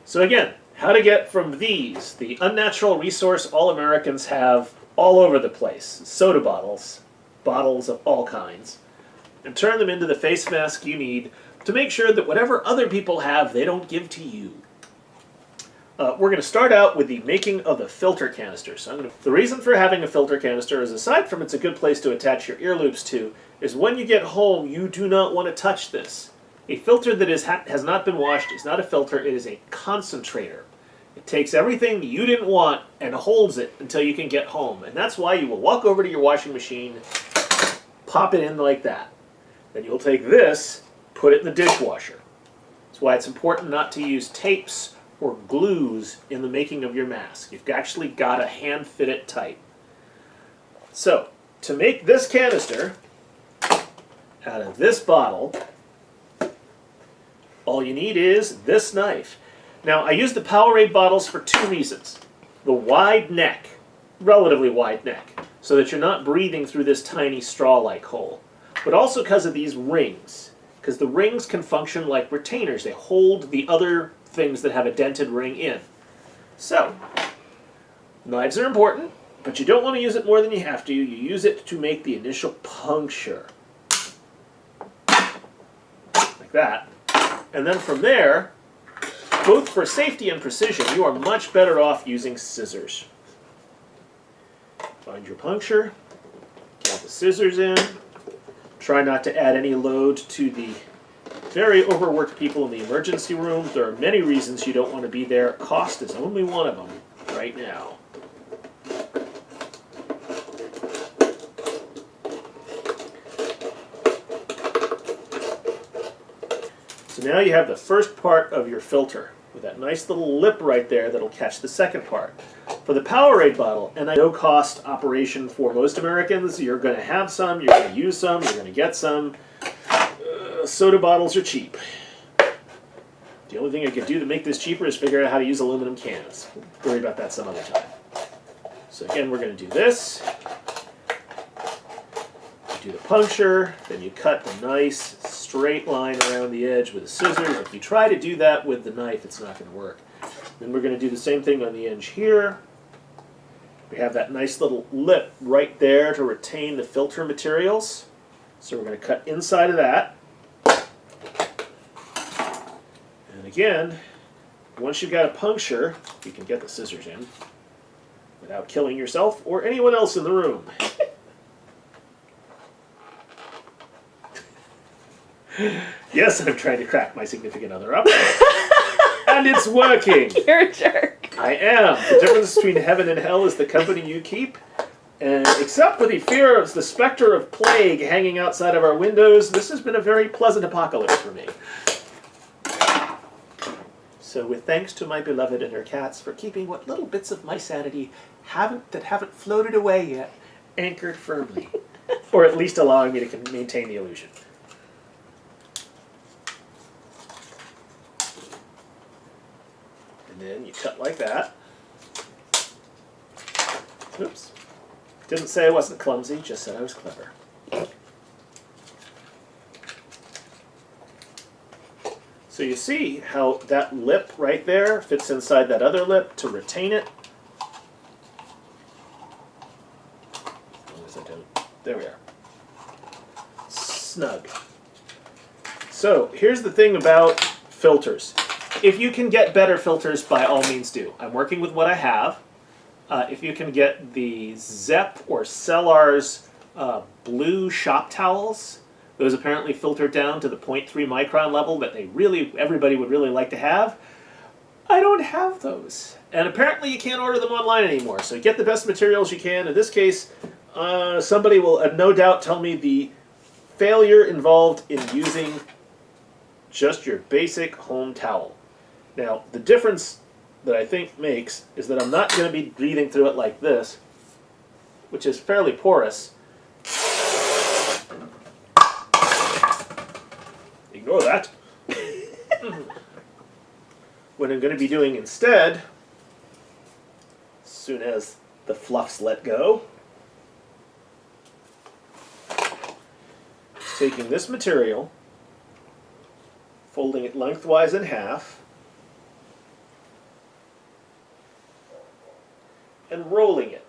So again, how to get from these, the unnatural resource all Americans have all over the place, soda bottles, bottles of all kinds, and turn them into the face mask you need to make sure that whatever other people have, they don't give to you. We're going to start out with the making of the filter canister. So the reason for having a filter canister is, aside from it's a good place to attach your ear loops to, is when you get home, you do not want to touch this. A filter that has not been washed is not a filter, it is a concentrator. It takes everything you didn't want and holds it until you can get home. And that's why you will walk over to your washing machine, pop it in like that. Then you'll take this, put it in the dishwasher. That's why it's important not to use tapes or glues in the making of your mask. You've actually got to hand fit it tight. So, to make this canister out of this bottle, all you need is this knife. Now, I use the Powerade bottles for two reasons. The wide neck, relatively wide neck, so that you're not breathing through this tiny straw-like hole. But also because of these rings, because the rings can function like retainers. They hold the other things that have a dented ring in. So, knives are important, but you don't want to use it more than you have to. You use it to make the initial puncture. Like that. And then from there, both for safety and precision, you are much better off using scissors. Find your puncture, get the scissors in. Try not to add any load to the very overworked people in the emergency room. There are many reasons you don't want to be there. Cost is only one of them right now. So now you have the first part of your filter with that nice little lip right there that'll catch the second part. For the Powerade bottle, and a no-cost operation for most Americans, you're going to have some, you're going to use some, you're going to get some. Soda bottles are cheap. The only thing I could do to make this cheaper is figure out how to use aluminum cans. We'll worry about that some other time. So again, we're going to do this. You do the puncture, then you cut the nice straight line around the edge with the scissors. If you try to do that with the knife, it's not going to work. Then we're going to do the same thing on the edge here. We have that nice little lip right there to retain the filter materials. So we're going to cut inside of that. And again, once you've got a puncture, you can get the scissors in without killing yourself or anyone else in the room. Yes, I'm trying to crack my significant other up. And it's working. You're a jerk. I am. The difference between heaven and hell is the company you keep. And except for the fear of the specter of plague hanging outside of our windows, this has been a very pleasant apocalypse for me. So with thanks to my beloved and her cats for keeping what little bits of my sanity haven't floated away yet, anchored firmly. Or at least allowing me to maintain the illusion. And then you cut like that. Oops. Didn't say I wasn't clumsy, just said I was clever. So you see how that lip right there fits inside that other lip to retain it. As long as I don't. There we are. Snug. So here's the thing about filters. If you can get better filters, by all means do. I'm working with what I have. If you can get the Zepp or Cellar's blue shop towels, those apparently filter down to the 0.3 micron level that everybody would really like to have. I don't have those. And apparently you can't order them online anymore. So get the best materials you can. In this case, somebody will no doubt tell me the failure involved in using just your basic home towel. Now, the difference that I think makes is that I'm not going to be breathing through it like this, which is fairly porous. Ignore that. What I'm going to be doing instead, as soon as the fluffs let go, is taking this material, folding it lengthwise in half, and rolling it.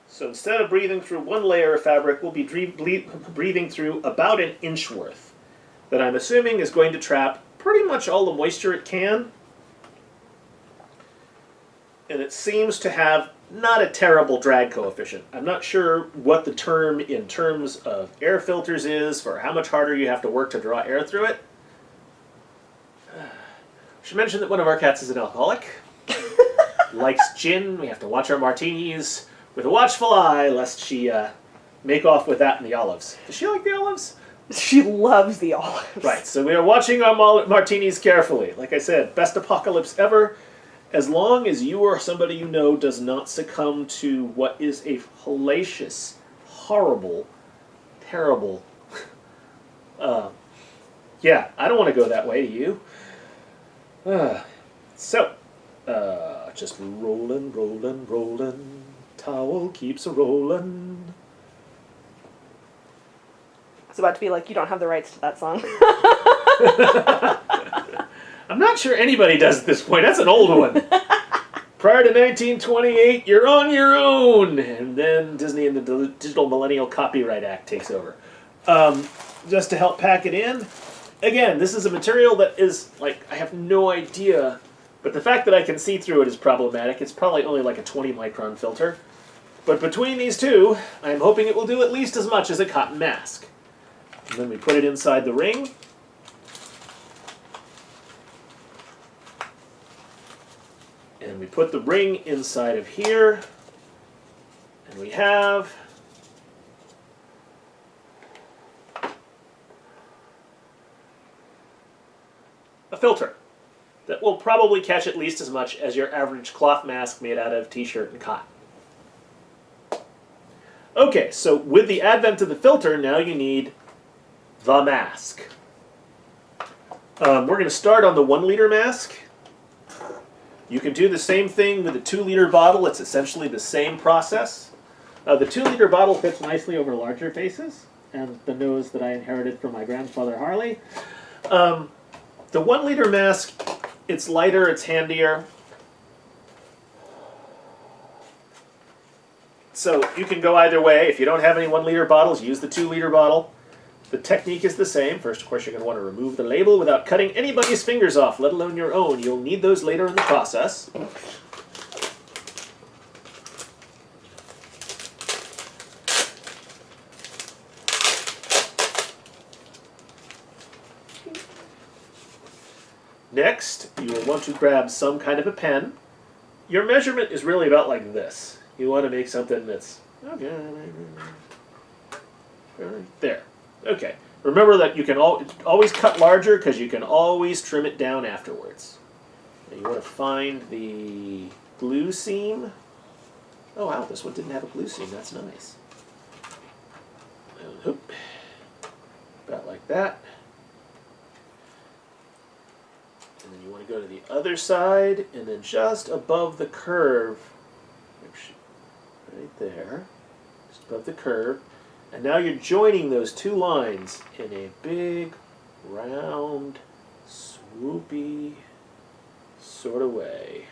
So instead of breathing through one layer of fabric, we'll be breathing through about an inch worth that I'm assuming is going to trap pretty much all the moisture it can. And it seems to have not a terrible drag coefficient. I'm not sure what the term in terms of air filters is for how much harder you have to work to draw air through it. I should mention that one of our cats is an alcoholic. Likes gin. We have to watch our martinis with a watchful eye, lest she make off with that and the olives. Does she like the olives? She loves the olives. Right, so we are watching our martinis carefully. Like I said, best apocalypse ever. As long as you or somebody you know does not succumb to what is a hellacious, horrible, terrible... yeah, I don't want to go that way, do you? Just rolling, rolling, rolling. Towel keeps a-rolling. It's about to be like, you don't have the rights to that song. I'm not sure anybody does at this point. That's an old one. Prior to 1928, you're on your own. And then Disney and the Digital Millennial Copyright Act takes over. Just to help pack it in. Again, this is a material that is, like, I have no idea. But the fact that I can see through it is problematic. It's probably only like a 20 micron filter. But between these two, I'm hoping it will do at least as much as a cotton mask. And then we put it inside the ring. And we put the ring inside of here. And we have a filter that will probably catch at least as much as your average cloth mask made out of t-shirt and cotton. Okay, so with the advent of the filter, now you need the mask. We're going to start on the 1 liter mask. You can do the same thing with a 2 liter bottle. It's essentially the same process. The 2 liter bottle fits nicely over larger faces, and the nose that I inherited from my grandfather Harley. The 1 liter mask, it's lighter, it's handier. So you can go either way. If you don't have any 1 liter bottles, use the 2 liter bottle. The technique is the same. First, of course, you're going to want to remove the label without cutting anybody's fingers off, let alone your own. You'll need those later in the process. Next, you will want to grab some kind of a pen. Your measurement is really about like this. You want to make something that's... okay, right there. Okay. Remember that you can always cut larger because you can always trim it down afterwards. Now you want to find the glue seam. Oh wow, this one didn't have a glue seam. That's nice. And hoop. About like that. And then you want to go to the other side, and then just above the curve, right there, just above the curve, and now you're joining those two lines in a big, round, swoopy sort of way.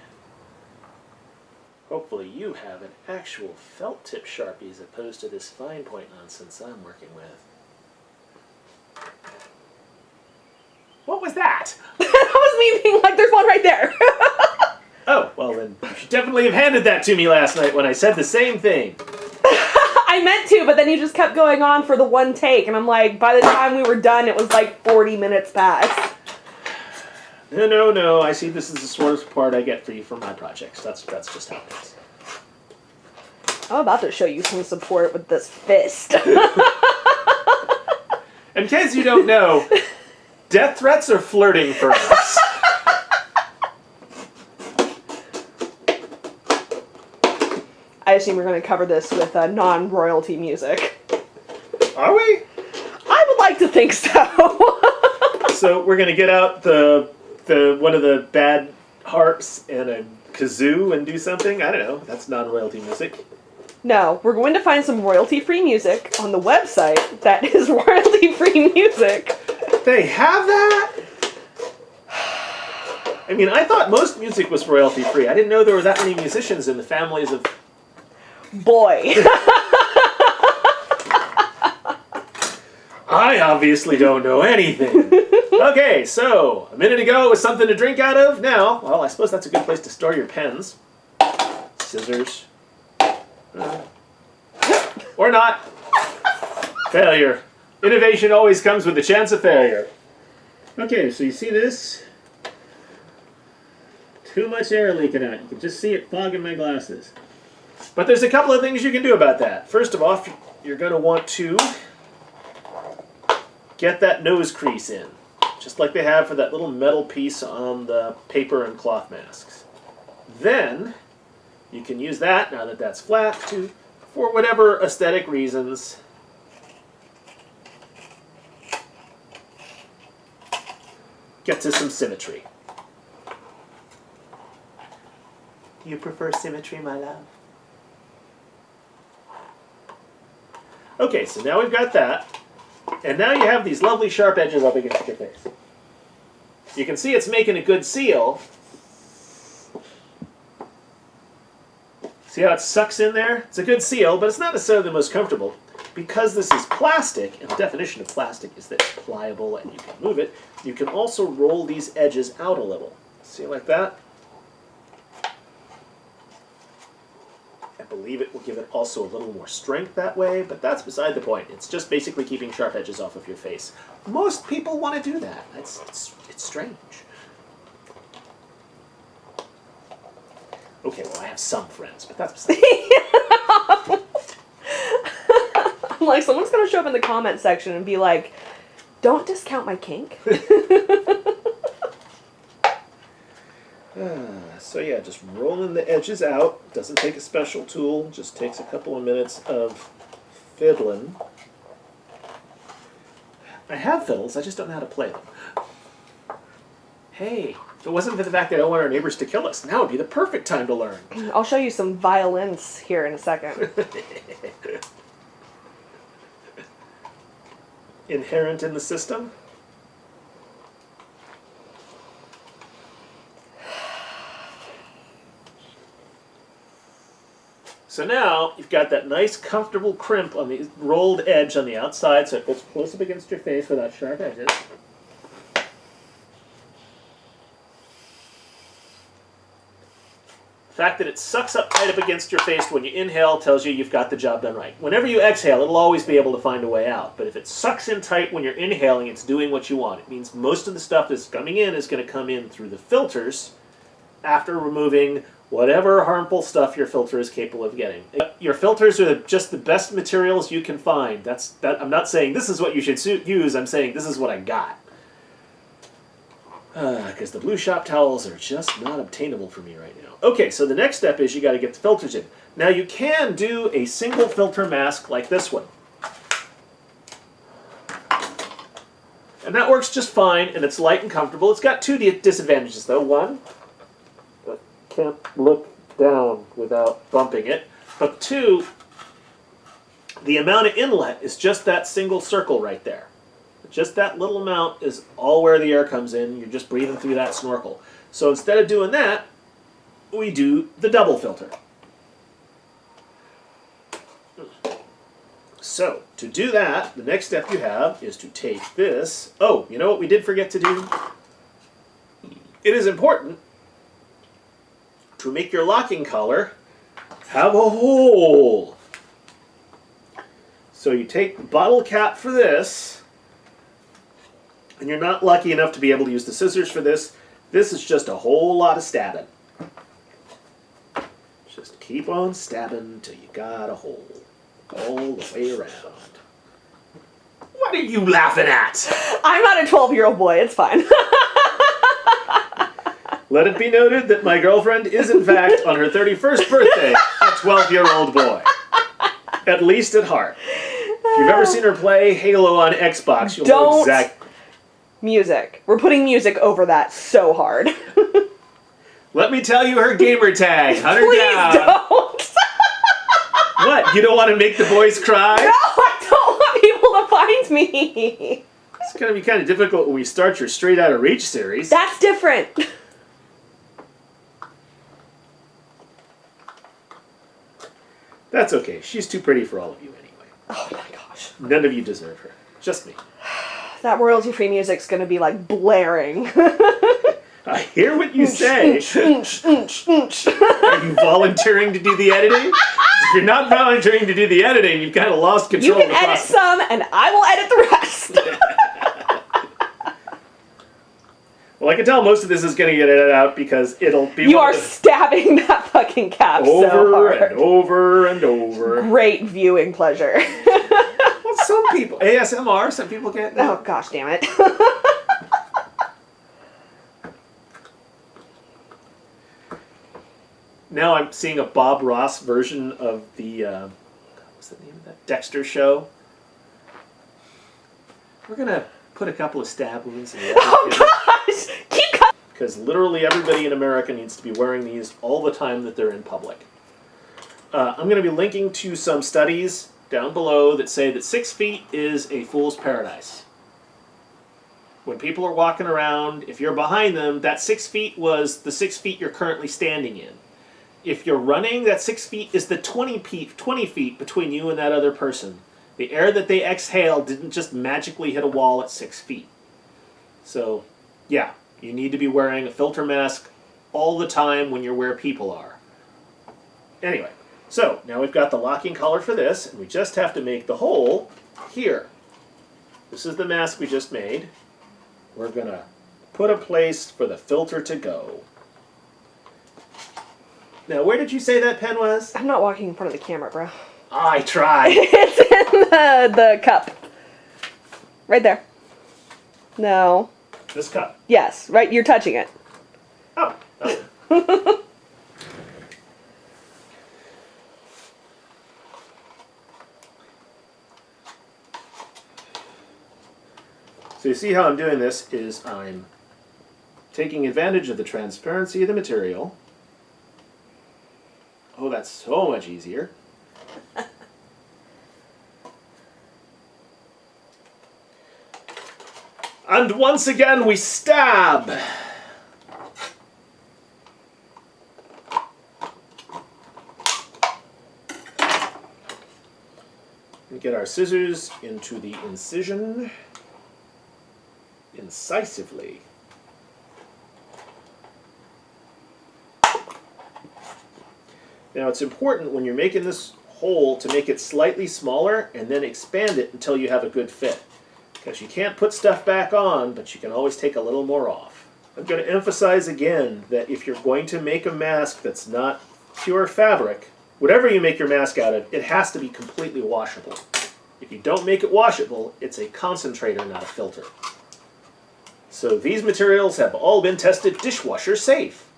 Hopefully you have an actual felt tip Sharpie as opposed to this fine point nonsense I'm working with. What was that? That was me being like, there's one right there. Oh, well then, you should definitely have handed that to me last night when I said the same thing. I meant to, but then you just kept going on for the one take, and I'm like, by the time we were done, it was like 40 minutes past. No, I see this is the sort of part I get for you for my projects. That's just how it is. I'm about to show you some support with this fist. In case you don't know, death threats are flirting for us. I assume we're going to cover this with non-royalty music. Are we? I would like to think so. So we're going to get out the one of the bad harps and a kazoo and do something? I don't know. That's non-royalty music. No, we're going to find some royalty-free music on the website that is royalty-free music. They have that? I mean, I thought most music was royalty free. I didn't know there were that many musicians in the families of... Boy. I obviously don't know anything. Okay, so a minute ago was something to drink out of. Now, well, I suppose that's a good place to store your pens. Scissors. Or not. Failure. Innovation always comes with the chance of failure. Okay, so you see this? Too much air leaking out. You can just see it fogging my glasses. But there's a couple of things you can do about that. First of all, you're going to want to get that nose crease in, just like they have for that little metal piece on the paper and cloth masks. Then, you can use that, now that that's flat, for whatever aesthetic reasons, get to some symmetry. Do you prefer symmetry, my love? Okay, so now we've got that. And now you have these lovely sharp edges up against your face. You can see it's making a good seal. See how it sucks in there? It's a good seal, but it's not necessarily the most comfortable. Because this is plastic, and the definition of plastic is that it's pliable and you can move it, you can also roll these edges out a little. See, like that? I believe it will give it also a little more strength that way, but that's beside the point. It's just basically keeping sharp edges off of your face. Most people want to do that. It's strange. Okay, well, I have some friends, but that's beside the point. I'm like, someone's going to show up in the comment section and be like, don't discount my kink. So yeah, just rolling the edges out. Doesn't take a special tool. Just takes a couple of minutes of fiddling. I have fiddles, I just don't know how to play them. Hey, if it wasn't for the fact that I don't want our neighbors to kill us, now would be the perfect time to learn. I'll show you some violins here in a second. Inherent in the system? So now, you've got that nice, comfortable crimp on the rolled edge on the outside, so it fits close up against your face without sharp edges. The fact that it sucks up tight up against your face when you inhale tells you you've got the job done right. Whenever you exhale, it'll always be able to find a way out. But if it sucks in tight when you're inhaling, it's doing what you want. It means most of the stuff that's coming in is going to come in through the filters after removing whatever harmful stuff your filter is capable of getting. Your filters are just the best materials you can find. I'm not saying this is what you should use, I'm saying this is what I got. Because the blue shop towels are just not obtainable for me right now. Okay, so the next step is you got to get the filters in. Now you can do a single filter mask like this one. And that works just fine, and it's light and comfortable. It's got two disadvantages though. One, can't look down without bumping it. But two, the amount of inlet is just that single circle right there. Just that little amount is all where the air comes in. You're just breathing through that snorkel. So instead of doing that, we do the double filter. So to do that, the next step you have is to take this. Oh, you know what we did forget to do? It is important to make your locking collar have a hole. So you take the bottle cap for this, and you're not lucky enough to be able to use the scissors for this. This is just a whole lot of stabbing. Just keep on stabbing until you got a hole all the way around. What are you laughing at? I'm not a 12-year-old boy, it's fine. Let it be noted that my girlfriend is, in fact, on her 31st birthday, a 12-year-old boy. At least at heart. If you've ever seen her play Halo on Xbox, you'll know exactly. Music. We're putting music over that so hard. Let me tell you her gamer tag. Hunt her Please down. don't. What? You don't want to make the boys cry? No, I don't want people to find me. It's going to be kind of difficult when we start your Straight Outta Reach series. That's different. That's okay. She's too pretty for all of you anyway. Oh my gosh. None of you deserve her. Just me. That royalty-free music's gonna be like blaring. I hear what you say. Are you volunteering to do the editing? If you're not volunteering to do the editing, you've kind of lost control You of can the edit process. some, and I will edit the rest. Well, I can tell most of this is going to get edited out because it'll be You are stabbing that fucking cap so over hard. and over and over. Great viewing pleasure. Well, some people ASMR. Some people get. Oh gosh, damn it. Now I'm seeing a Bob Ross version of the what's the name of that Dexter show. We're gonna put a couple of stab wounds in the Oh gosh! Keep coming. because literally everybody in America needs to be wearing these all the time that they're in public. I'm going to be linking to some studies down below that say that 6 feet is a fool's paradise. When people are walking around, if you're behind them, that 6 feet was the 6 feet you're currently standing in. If you're running, that 6 feet is the 20 feet between you and that other person. The air that they exhale didn't just magically hit a wall at 6 feet. So, yeah, you need to be wearing a filter mask all the time when you're where people are. Anyway, so now we've got the locking collar for this, and we just have to make the hole here. This is the mask we just made. We're going to put a place for the filter to go. Now, where did you say that pen was? I'm not walking in front of the camera, bro. I tried. It's in the cup. Right there. No. This cup. Yes, right, you're touching it. Oh. Oh. So you see how I'm doing this is I'm taking advantage of the transparency of the material. Oh, that's so much easier. And once again we stab. We get our scissors into the incision incisively. Now it's important when you're making this hole to make it slightly smaller and then expand it until you have a good fit. Because you can't put stuff back on, but you can always take a little more off. I'm going to emphasize again that if you're going to make a mask that's not pure fabric, whatever you make your mask out of, it has to be completely washable. If you don't make it washable, it's a concentrator, not a filter. So these materials have all been tested dishwasher safe.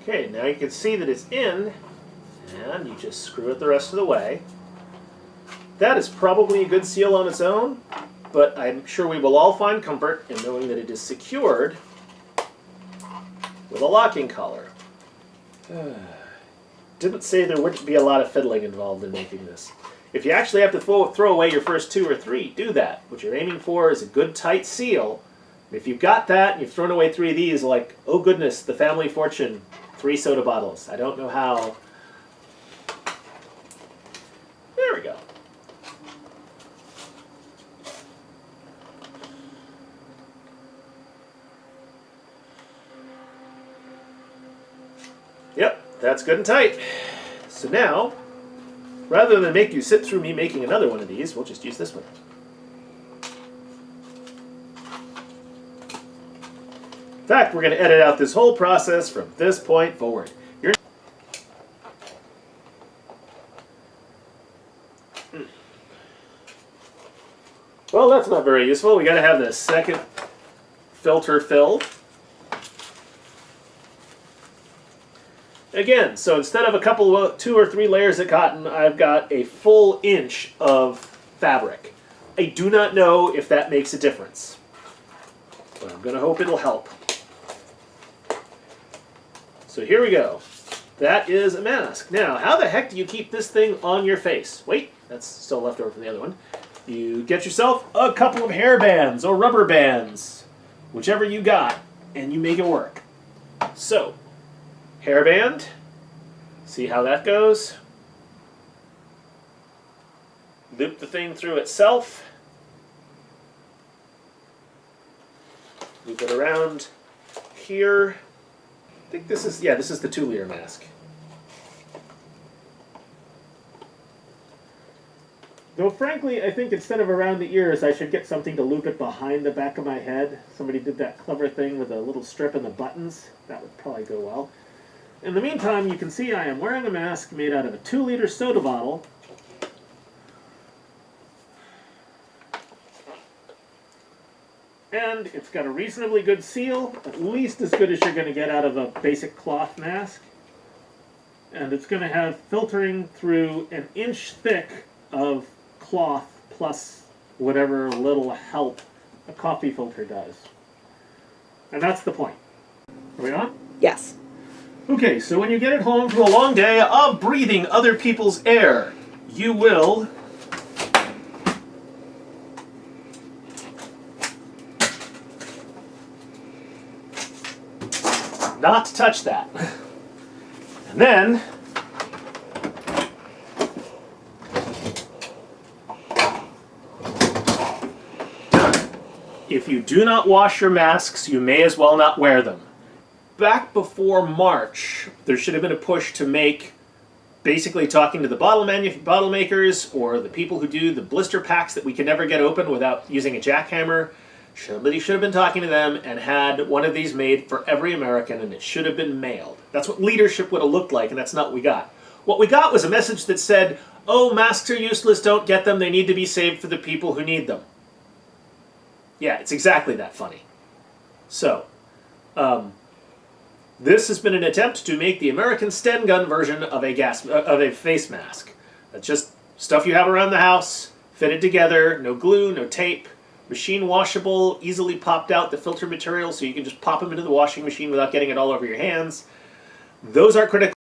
Okay, now you can see that it's in, and you just screw it the rest of the way. That is probably a good seal on its own, but I'm sure we will all find comfort in knowing that it is secured with a locking collar. Didn't say there wouldn't be a lot of fiddling involved in making this. If you actually have to throw away your first 2 or 3, do that. What you're aiming for is a good tight seal. If you've got that and you've thrown away 3 of these, like, oh goodness, the family fortune, 3 soda bottles. I don't know how. There we go. Yep, that's good and tight. So now, rather than make you sit through me making another one of these, we'll just use this one. In fact, we're going to edit out this whole process from this point forward. Well, that's not very useful. We got to have the second filter filled. Again, so instead of a couple of 2 or 3 layers of cotton, I've got a full inch of fabric. I do not know if that makes a difference, but I'm going to hope it'll help. So here we go. That is a mask. Now, how the heck do you keep this thing on your face? Wait, that's still left over from the other one. You get yourself a couple of hair bands or rubber bands, whichever you got, and you make it work. So, hairband, see how that goes. Loop the thing through itself. Loop it around here. I think this is, yeah, this is the 2-liter mask. Though frankly, I think instead of around the ears, I should get something to loop it behind the back of my head. Somebody did that clever thing with a little strip in the buttons. That would probably go well. In the meantime, you can see I am wearing a mask made out of a 2-liter soda bottle. And it's got a reasonably good seal, at least as good as you're going to get out of a basic cloth mask. And it's going to have filtering through an inch thick of cloth plus whatever little help a coffee filter does. And that's the point. Are we on? Yes. Okay, so when you get it home from a long day of breathing other people's air, you will not touch that. And then if you do not wash your masks, you may as well not wear them. Back before March, there should have been a push to make, basically talking to the bottle makers or the people who do the blister packs that we can never get open without using a jackhammer. Somebody should have been talking to them and had one of these made for every American, and it should have been mailed. That's what leadership would have looked like, and that's not what we got. What we got was a message that said, oh, masks are useless, don't get them, they need to be saved for the people who need them. Yeah, it's exactly that funny. So, this has been an attempt to make the American Sten gun version of a face mask. That's just stuff you have around the house, fitted together, no glue, no tape, machine washable, easily popped out the filter material so you can just pop them into the washing machine without getting it all over your hands. Those are critical.